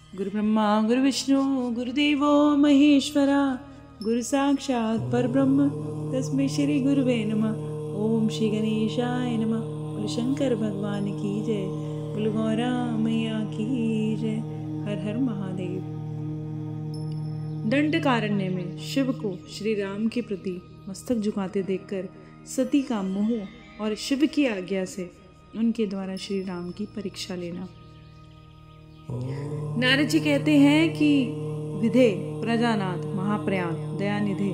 गुरु ब्रह्मा गुरु विष्णु गुरुदेवो महेश्वरा, गुरु साक्षात् परब्रह्म तस्मै श्री गुरुवे नमः। ओम श्री गणेशाय नमः। बोलो शंकर भगवान की जय, बोलो गौरा मैया की जय। हर हर महादेव। दंडकारण्य में शिव को श्री राम के प्रति मस्तक झुकाते देखकर सती का मोह और शिव की आज्ञा से उनके द्वारा श्री राम की परीक्षा लेना। नारद जी कहते हैं कि विधे प्रजानाथ महाप्रयाग दयानिधे,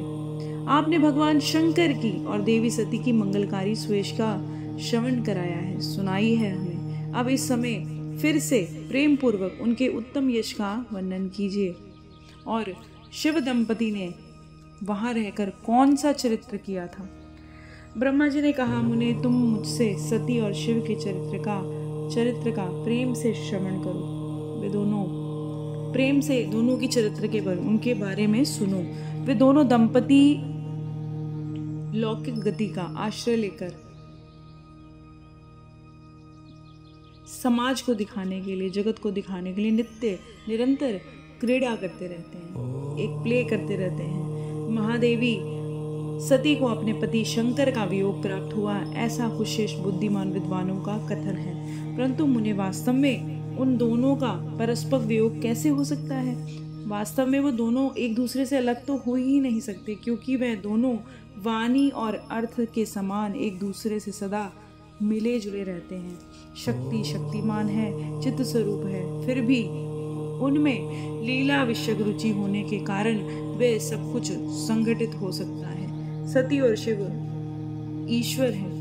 आपने भगवान शंकर की और देवी सती की मंगलकारी सुयश का श्रवण कराया है, सुनाई है हमें। अब इस समय फिर से प्रेम पूर्वक उनके उत्तम यश का वर्णन कीजिए। और शिव दंपति ने वहां रहकर कौन सा चरित्र किया था। ब्रह्मा जी ने कहा, मुने तुम मुझसे सती और शिव के चरित्र का प्रेम से श्रवण करो। वे दोनों प्रेम से दोनों की चरित्र के बारे उनके बारे में सुनो। वे दोनों दंपति लौकिक गति का आश्रय लेकर समाज को दिखाने के लिए, जगत को दिखाने के लिए निरंतर क्रीड़ा करते रहते हैं, एक प्ले करते रहते हैं। महादेवी सती को अपने पति शंकर का वियोग प्राप्त हुआ, ऐसा कुछ बुद्धिमान विद्वानों का कथन है। परंतु मुने वास्तव में उन दोनों का परस्पर वियोग कैसे हो सकता है। वास्तव में वो दोनों एक दूसरे से अलग तो हो ही नहीं सकते, क्योंकि वह दोनों वाणी और अर्थ के समान एक दूसरे से सदा मिले जुले रहते हैं। शक्तिमान है, चित्त स्वरूप है, फिर भी उनमें लीला विषयक रुचि होने के कारण वे सब कुछ संगठित हो सकता है। सती और शिव ईश्वर है,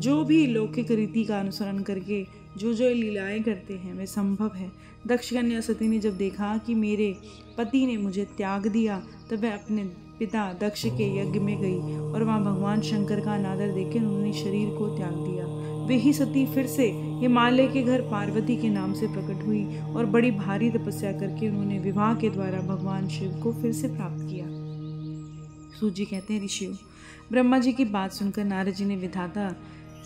जो भी लौकिक रीति का अनुसरण करके जो लीलाएं करते हैं वे संभव है। दक्ष कन्या सती ने जब देखा कि मेरे पति ने मुझे त्याग दिया, तब वह अपने पिता दक्ष के यज्ञ में गई और वहां भगवान शंकर का अनादर देखकर उन्होंने शरीर को त्याग दिया। वे ही सती फिर से हिमालय के घर पार्वती के नाम से प्रकट हुई और बड़ी भारी तपस्या करके उन्होंने विवाह के द्वारा भगवान शिव को फिर से प्राप्त किया। सूत जी कहते हैं, ऋषियों, ब्रह्मा जी की बात सुनकर नारद जी ने विधाता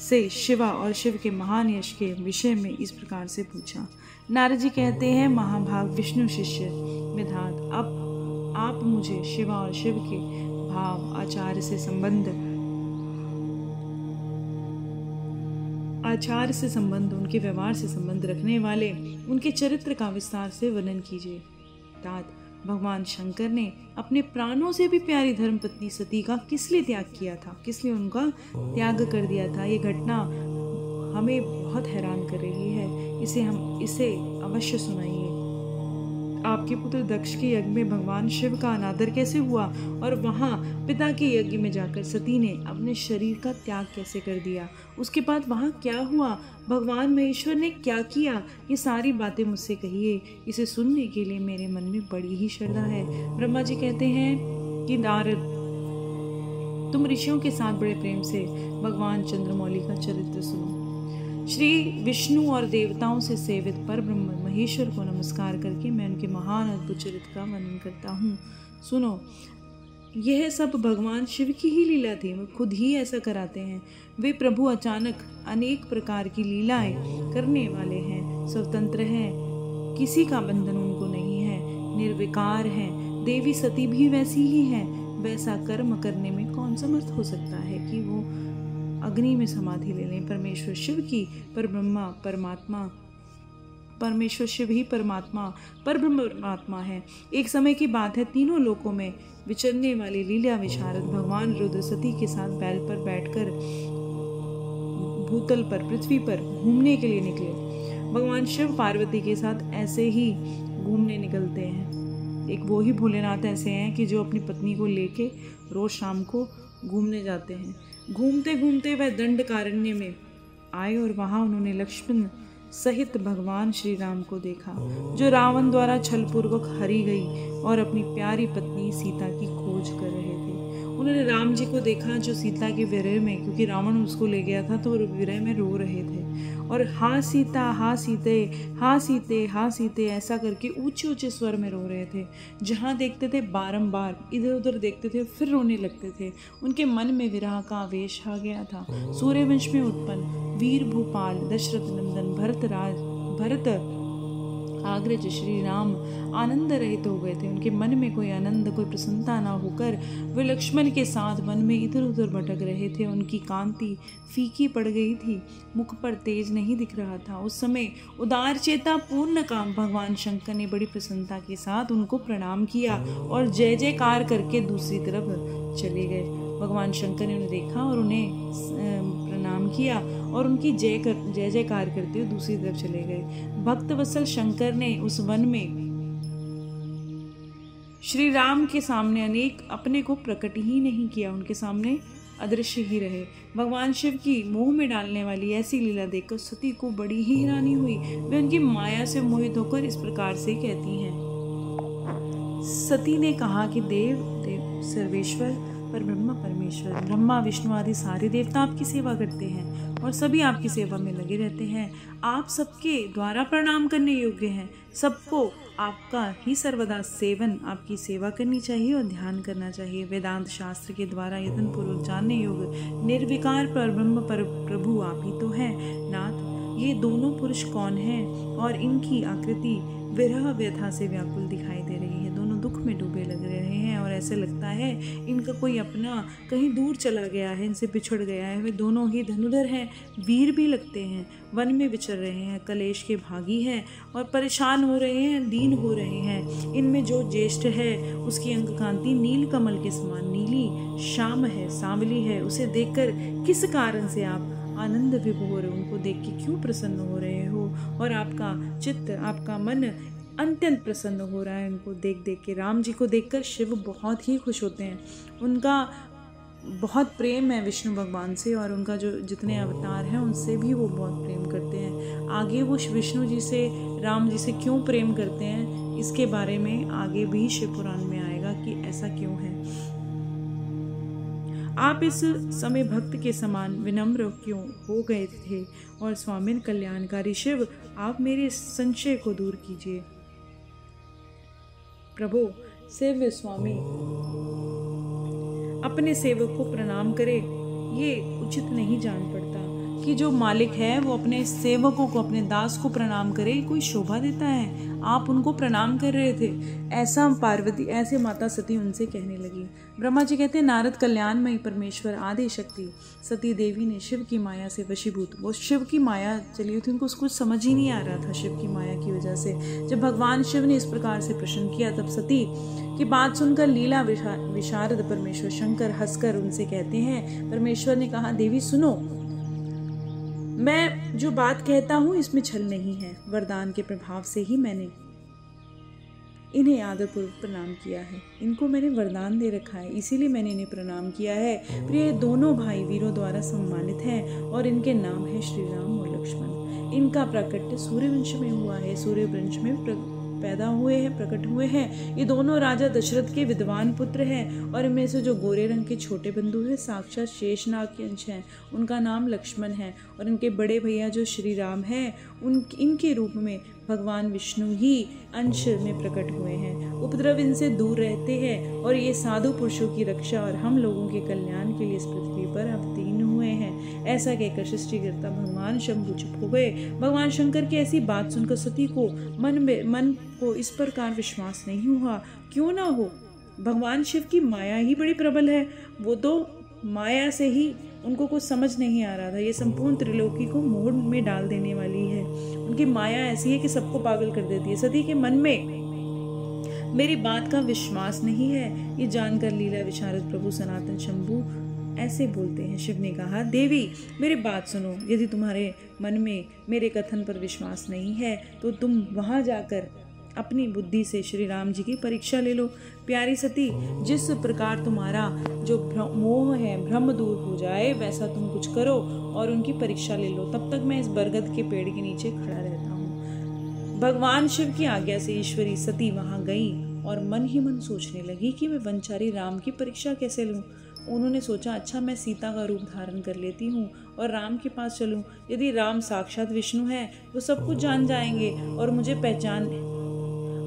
से शिवा और शिव के महान यश के विषय में इस प्रकार से पूछा। नारद जी कहते हैं, महाभाग विष्णु शिष्य विधात, अब आप मुझे शिवा और शिव के भाव, आचार से संबंध, उनके व्यवहार से संबंध रखने वाले उनके चरित्र का विस्तार से वर्णन कीजिए। तात, भगवान शंकर ने अपने प्राणों से भी प्यारी धर्मपत्नी सती का किस लिए त्याग किया था, किस लिए उनका त्याग कर दिया था। ये घटना हमें बहुत हैरान कर रही है, इसे अवश्य सुनाइए। आपके पुत्र दक्ष के यज्ञ में भगवान शिव का अनादर कैसे हुआ और वहां पिता के यज्ञ में जाकर सती ने अपने शरीर का त्याग कैसे कर दिया। उसके बाद वहां क्या हुआ, भगवान महेश्वर ने क्या किया, ये सारी बातें मुझसे कहिए। इसे सुनने के लिए मेरे मन में बड़ी ही श्रद्धा है। ब्रह्मा जी कहते हैं कि नारद, तुम ऋषियों के साथ बड़े प्रेम से भगवान चंद्रमौली का चरित्र सुनो। श्री विष्णु और देवताओं से सेवित पर ब्रह्म महेश्वर को नमस्कार करके मैं उनके महान अद्भुत चरित्र का वर्णन करता हूँ। सुनो, यह सब भगवान शिव की ही लीला थी, वो खुद ही ऐसा कराते हैं। वे प्रभु अचानक अनेक प्रकार की लीलाएं करने वाले हैं, स्वतंत्र हैं, किसी का बंधन उनको नहीं है, निर्विकार हैं। देवी सती भी वैसी ही है। वैसा कर्म करने में कौन समर्थ हो सकता है कि वो अग्नि में समाधि ले लें। परमेश्वर शिव ही परमात्मा परब्रह्म परमात्मा है। एक समय की बात है, तीनों लोकों में विचरने वाले लीला विशारद भगवान रुद्र सती के साथ बैल पर बैठकर भूतल पर, पृथ्वी पर घूमने के लिए निकले। भगवान शिव पार्वती के साथ ऐसे ही घूमने निकलते हैं। एक वो ही भोलेनाथ ऐसे हैं कि जो अपनी पत्नी को लेके रोज शाम को घूमने जाते हैं। घूमते घूमते वह दंडकारण्य में आए और वहां उन्होंने लक्ष्मण सहित भगवान श्री राम को देखा, जो रावण द्वारा छलपूर्वक हरी गई और अपनी प्यारी पत्नी सीता की खोज कर रहे थे। उन्होंने राम जी को देखा, जो सीता के विरह में, क्योंकि रावण उसको ले गया था, तो वो विरह में रो रहे थे और हा सीता, हा सीते, हा सीते, हा सीते ऐसा करके ऊंचे ऊंचे स्वर में रो रहे थे। जहाँ देखते थे बारंबार इधर उधर देखते थे, फिर रोने लगते थे। उनके मन में विरह का आवेश आ गया था। सूर्यवंश में उत्पन्न वीर भूपाल दशरथ नंदन भरत अग्रज श्री राम आनंद रहित हो गए थे। उनके मन में कोई आनंद, कोई प्रसन्नता न होकर वे लक्ष्मण के साथ वन में इधर उधर भटक रहे थे। उनकी कांति फीकी पड़ गई थी, मुख पर तेज नहीं दिख रहा था। उस समय उदार चेता पूर्ण काम भगवान शंकर ने बड़ी प्रसन्नता के साथ उनको प्रणाम किया और जय जयकार करके दूसरी तरफ चले गए। भगवान शंकर ने उन्हें देखा और उन्हें प्रणाम किया और उनकी जय जयकार करते हुए दूसरी तरफ चले गए। भक्त वत्सल शंकर ने उस वन में श्री राम के सामने अनेक अपने को प्रकट ही नहीं किया, उनके सामने अदृश्य ही रहे। भगवान शिव की मोह में डालने वाली ऐसी लीला देखकर सती को बड़ी ही हैरानी हुई। वे उनकी माया से मोहित होकर इस प्रकार से कहती हैं। सती ने कहा कि देव देव सर्वेश्वर पर ब्रह्मा परमेश्वर, ब्रह्मा विष्णु आदि सारे देवता आपकी सेवा करते हैं और सभी आपकी सेवा में लगे रहते हैं। आप सबके द्वारा प्रणाम करने योग्य हैं। सबको आपका ही सर्वदा सेवन, आपकी सेवा करनी चाहिए और ध्यान करना चाहिए। वेदांत शास्त्र के द्वारा यत्न पूर्वक जानने योग्य निर्विकार पर ब्रह्म पर प्रभु आप ही तो हैं। नाथ, ये दोनों पुरुष कौन हैं और इनकी आकृति विरह व्यथा से व्याकुल दिखाई दे रही है। दोनों दुख में डूबे लग रहे हैं और ऐसे लगता है इनका कोई अपना कहीं दूर चला गया है, इनसे बिछड़ गया है। वे दोनों ही धनुधर हैं, वीर भी लगते हैं, वन में विचर रहे हैं, कलेश के भागी हैं और परेशान हो रहे हैं, दीन हो रहे हैं। इनमें जो ज्येष्ठ है उसकी अंग कांति नील कमल के समान नीली श्याम है, सांवली है। उसे देखकर किस कारण से आप आनंद विभोर, उनको देख के क्यों प्रसन्न हो रहे हो और आपका चित्त, आपका मन अत्यंत प्रसन्न हो रहा है उनको देख देख के। राम जी को देखकर शिव बहुत ही खुश होते हैं। उनका बहुत प्रेम है विष्णु भगवान से और उनका जो जितने अवतार हैं उनसे भी वो बहुत प्रेम करते हैं। आगे वो विष्णु जी से, राम जी से क्यों प्रेम करते हैं इसके बारे में आगे भी शिव पुराण में आएगा कि ऐसा क्यों है। आप इस समय भक्त के समान विनम्र क्यों हो गए थे और स्वामी कल्याणकारी शिव, आप मेरे संशय को दूर कीजिए। प्रभु, सेव्य स्वामी अपने सेवक को प्रणाम करे, ये उचित नहीं जान पड़ता कि जो मालिक है वो अपने सेवकों को, अपने दास को प्रणाम करे, कोई शोभा देता है। आप उनको प्रणाम कर रहे थे, ऐसा पार्वती, ऐसे माता सती उनसे कहने लगी। ब्रह्मा जी कहते हैं, नारद कल्याणमयी परमेश्वर आदि शक्ति सती देवी ने शिव की माया से वशीभूत, वो शिव की माया चली हुई थी, उनको कुछ समझ ही नहीं आ रहा था शिव की माया की वजह से। जब भगवान शिव ने इस प्रकार से प्रश्न किया तब सती की बात सुनकर लीला विशारद परमेश्वर शंकर हंसकर उनसे कहते हैं, परमेश्वर ने कहा, देवी सुनो, मैं जो बात कहता हूँ इसमें छल नहीं है। वरदान के प्रभाव से ही मैंने इन्हें आदरपूर्वक प्रणाम किया है। इनको मैंने वरदान दे रखा है, इसीलिए मैंने इन्हें प्रणाम किया है। प्रिय दोनों भाई वीरों द्वारा सम्मानित हैं और इनके नाम है श्री राम और लक्ष्मण। इनका प्राकट्य सूर्यवंश में हुआ है, सूर्यवंश में पैदा हुए हैं, प्रकट हुए हैं। ये दोनों राजा दशरथ के विद्वान पुत्र हैं और इनमें से जो गोरे रंग के छोटे बंधु हैं साक्षात शेषनाग के अंश हैं, उनका नाम लक्ष्मण है। और इनके बड़े भैया जो श्री राम हैं इनके रूप में भगवान विष्णु ही अंश में प्रकट हुए हैं। उपद्रव इनसे दूर रहते हैं और ये साधु पुरुषों की रक्षा और हम लोगों के कल्याण के लिए इस पृथ्वी पर अवतीर्ण हुए हैं। ऐसा कहकर सृष्टिकर्ता भगवान शंभु चुप हो गए। भगवान शंकर की ऐसी बात सुनकर सती को मन को इस प्रकार विश्वास नहीं हुआ। क्यों ना हो, भगवान शिव की माया ही बड़ी प्रबल है। वो तो माया से ही उनको कुछ समझ नहीं आ रहा था। ये संपूर्ण त्रिलोकी को मोह में डाल देने वाली है। उनकी माया ऐसी है कि सबको पागल कर देती है। सती के मन में मेरी बात का विश्वास नहीं है, ये जानकर लीला विशारद प्रभु सनातन शंभु ऐसे बोलते हैं। शिव ने कहा, देवी मेरी बात सुनो, यदि तुम्हारे मन में मेरे कथन पर विश्वास नहीं है तो तुम वहां जाकर अपनी बुद्धि से श्री राम जी की परीक्षा ले लो। प्यारी सती, जिस प्रकार तुम्हारा जो मोह है, भ्रम दूर हो जाए, वैसा तुम कुछ करो और उनकी परीक्षा ले लो। तब तक मैं इस बरगद के पेड़ के नीचे खड़ा रहता हूँ। भगवान शिव की आज्ञा से ईश्वरी सती वहां गई और मन ही मन सोचने लगी कि मैं वनचारी राम की परीक्षा कैसे लूँ। उन्होंने सोचा, अच्छा मैं सीता का रूप धारण कर लेती हूँ और राम के पास चलूँ। यदि राम साक्षात विष्णु है वो सब कुछ जान जाएंगे और मुझे पहचान,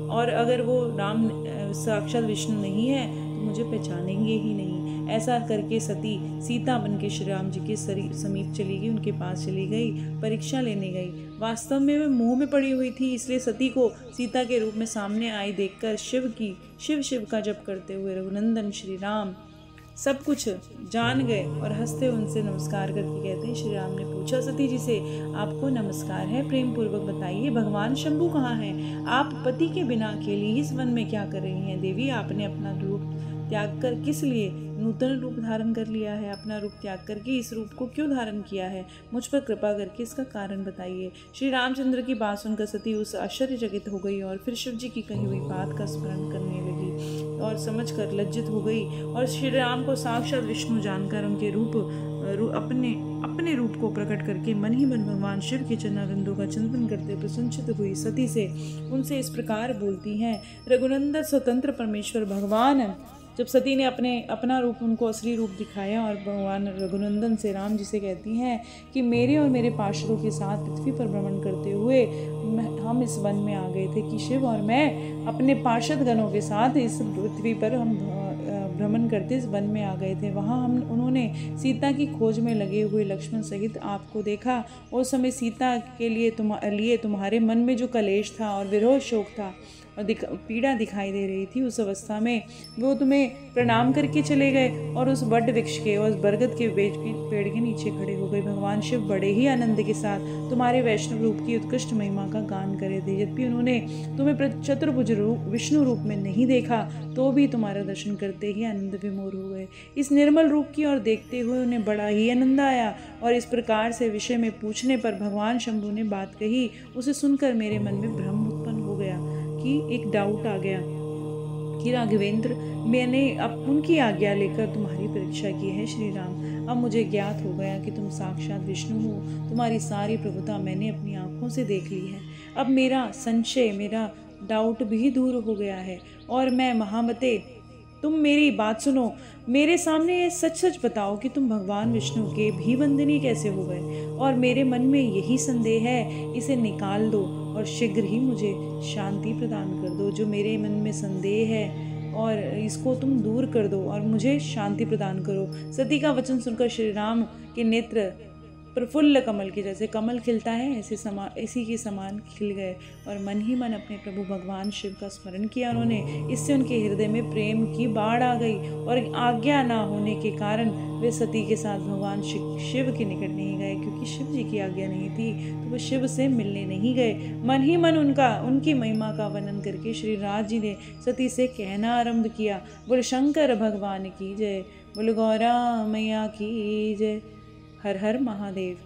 और अगर वो राम साक्षात विष्णु नहीं है तो मुझे पहचानेंगे ही नहीं। ऐसा करके सती सीता बन के श्री राम जी के समीप चली गई, उनके पास चली गई, परीक्षा लेने गई। वास्तव में वह मोह में पड़ी हुई थी, इसलिए सती को सीता के रूप में सामने आई देखकर शिव शिव का जप करते हुए रघुनंदन श्री राम सब कुछ जान गए और हंसते उनसे नमस्कार करके कहते हैं। श्री राम ने पूछा सती जी से, आपको नमस्कार है, प्रेम पूर्वक बताइए भगवान शंभु कहाँ हैं? आप पति के बिना अकेली इस वन में क्या कर रही हैं? देवी, आपने अपना रूप त्याग कर किस लिए नूतन रूप धारण कर लिया है? अपना रूप त्याग करके इस रूप को क्यों धारण किया है? मुझ पर कृपा करके इसका कारण बताइए। श्री रामचंद्र की बात सुनकर सती उस आश्चर्यचकित हो गई और फिर शिव जी की कही हुई बात का स्मरण करने लगी और समझकर लज्जित हो गई और श्री राम को साक्षात विष्णु जानकर उनके अपने रूप को प्रकट करके मन ही मन भगवान शिव के चरणारविंदों का चिंतन करते प्रसन्नचित हुई सती से उनसे इस प्रकार बोलती हैं। रघुनंदन स्वतंत्र परमेश्वर भगवान जब सती ने अपना रूप उनको असली रूप दिखाया और भगवान रघुनंदन से राम जी से कहती हैं कि मेरे और मेरे पार्षदों के साथ पृथ्वी पर भ्रमण करते हुए हम इस वन में आ गए थे कि शिव और मैं अपने पार्षद गणों के साथ इस पृथ्वी पर हम भ्रमण करते इस वन में आ गए थे। वहाँ उन्होंने सीता की खोज में लगे हुए लक्ष्मण सहित आपको देखा। उस समय सीता के लिए तुम्हारे मन में जो कलेश था और विरोध शोक था और पीड़ा दिखाई दे रही थी, उस अवस्था में वो तुम्हें प्रणाम करके चले गए और उस वट वृक्ष के और उस बरगद के पेड़ के नीचे खड़े हो गए। भगवान शिव बड़े ही आनंद के साथ तुम्हारे वैष्णव रूप की उत्कृष्ट महिमा का गान करे थे। यद्यपि उन्होंने तुम्हें चतुर्भुज विष्णु रूप में नहीं देखा तो भी तुम्हारा दर्शन करते ही आनंद विमोर हो गए। इस निर्मल रूप की ओर देखते हुए उन्हें बड़ा ही आनंद आया और इस प्रकार से विषय में पूछने पर भगवान शंभु ने बात कही। उसे सुनकर मेरे मन में भ्रम उत्पन्न हो गया कि एक डाउट आ गया कि राघवेंद्र, मैंने अब उनकी आज्ञा लेकर तुम्हारी परीक्षा की है श्री राम। अब मुझे ज्ञात हो गया कि तुम साक्षात विष्णु हो। तुम्हारी सारी प्रभुता मैंने अपनी आंखों से देख ली है। अब मेरा संशय, मेरा डाउट भी दूर हो गया है और मैं महामते, तुम मेरी बात सुनो। मेरे सामने ये सच सच बताओ कि तुम भगवान विष्णु के भी वंदनीय कैसे हो गए? और मेरे मन में यही संदेह है, इसे निकाल दो और शीघ्र ही मुझे शांति प्रदान कर दो। जो मेरे मन में संदेह है और इसको तुम दूर कर दो और मुझे शांति प्रदान करो। सती का वचन सुनकर श्री राम के नेत्र प्रफुल्ल कमल के जैसे कमल खिलता है इसी के समान खिल गए और मन ही मन अपने प्रभु भगवान शिव का स्मरण किया उन्होंने। इससे उनके हृदय में प्रेम की बाढ़ आ गई और आज्ञा ना होने के कारण वे सती के साथ भगवान शिव के निकट नहीं गए, क्योंकि शिव जी की आज्ञा नहीं थी तो वे शिव से मिलने नहीं गए। मन ही मन उनकी महिमा का वर्णन करके श्री राज जी ने सती से कहना आरंभ किया, बोल शंकर भगवान की जय, बोल गौरा मैया की जय, हर हर महादेव।